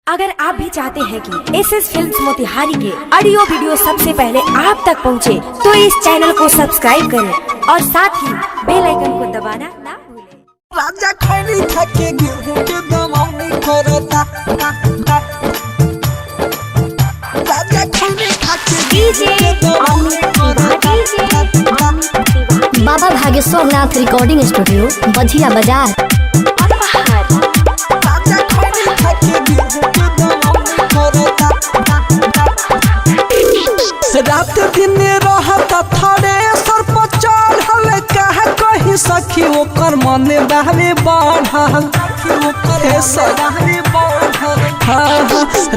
अगर आप भी चाहते हैं कि SS फिल्म्स मोतिहारी के ऑडियो वीडियो सबसे पहले आप तक पहुंचे, तो इस चैनल को सब्सक्राइब करें और साथ ही बेल आइकन को दबाना ना भूलें। राजा खैनी खाके गेहूं के दमौनी करता, राजा खैनी खाके गेहूं के दमौनी करता। बाबा भागेश्वर नाथ रिकॉर्डिंग स्टूडियो बझिया बाजार। राजा खैनी खाके गेहूं के दमौनी करता, रात दिन रहता थरे सर पर चढ़ल, कह कही सखी ओकर मन बहवे बढ़ल, ओकर सराहने बढ़ल। हाँ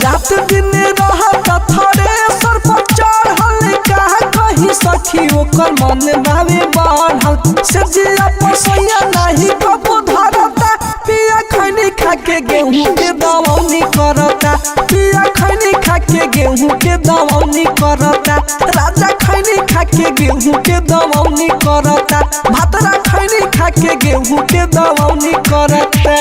रात दिन रहता थरे सर पर चढ़ल, कह कही सखी ओकर मन बहवे बढ़ल। से जिया पसैया नहीं कबू धरता, पिया खैनी खाके गेहूं के दमौनी करता, पिया खैनी खाके गेहूं के दमौनी करता। राजा खैनी खाके गेहूं के दमौनी करता, भातरा खैनी खाके गेहूं के दमौनी करता।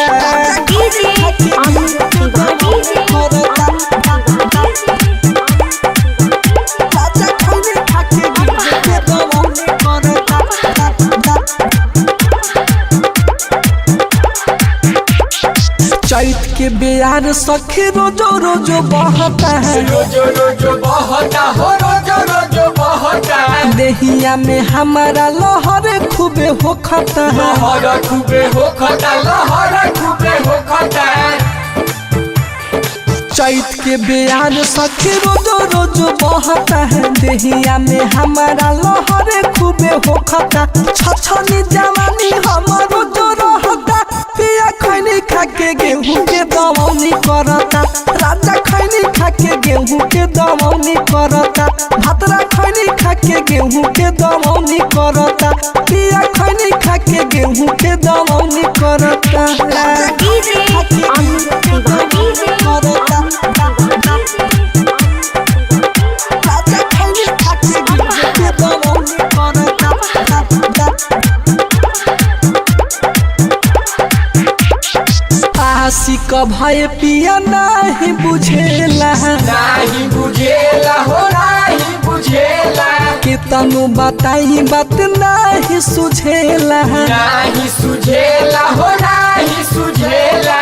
चैत के बेयार सखी रोजो रोजो बहता है, रोजो रोजो बहता हो, रोजो रोजो बहता है। देहिया में हमारा लहर खूबे होखता है, लहर खूबे होखता, लहर खूबे होखता। चैत के बेयार सखी रोजो रोजो बहता है, देहिया में हमारा लहर खूबे होखता। छछनी जवानी हमार रोजो रहता, पिया खैनी खाके गेहूं के दमौनी करता। राजा खैनी खाके गेहूं के दमौनी करता, भातरा खैनी खाके गेहूं के दमौनी करता। पिया खैनी खाके गेहूं के दमौनी करता। आशिक भय पिया नहीं बुझेला, नहीं बुझेला हो, नहीं बुझेला। कितनु बताई बात नहीं सुझेला, नहीं सुझेला हो, नहीं सुझेला।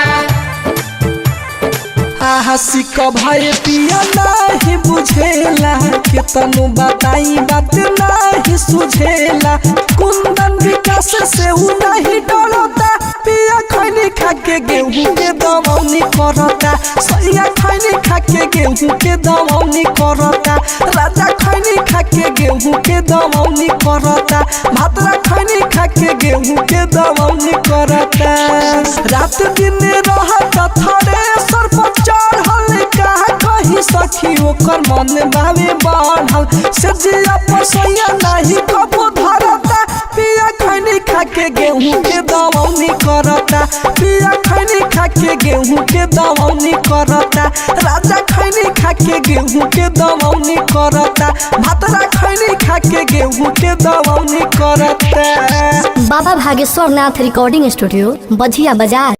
आशिक भय पिया नहीं बुझेला, कितनु बताई बात नहीं सुझेला। कुंदन विकास से उ नहीं डरता, पिया खैनी खाके गेहूं के दमौनी करता। सैया खैनी खाके गेहूं के दमौनी करता, राजा खैनी खाके गेहूं के दमौनी करता। भातरा खैनी खाके गेहूं के दमौनी करता। रात दिन रहता थरे सर पर चढ़ल, कह कही सखी ओकर मन बहवे बढ़ल। से जिया पसैया नहीं कबू धरता, पिया खैनी खाके गेहूं के दमौनी करता, पिया खैनी खाके गेहूं के दमौनी करता। राजा खैनी खाके गेहूं के दमौनी करता, भातरा खैनी खाके गेहूं के दमौनी करता। बाबा भागेश्वर नाथ रिकॉर्डिंग स्टूडियो बझिया बाजार।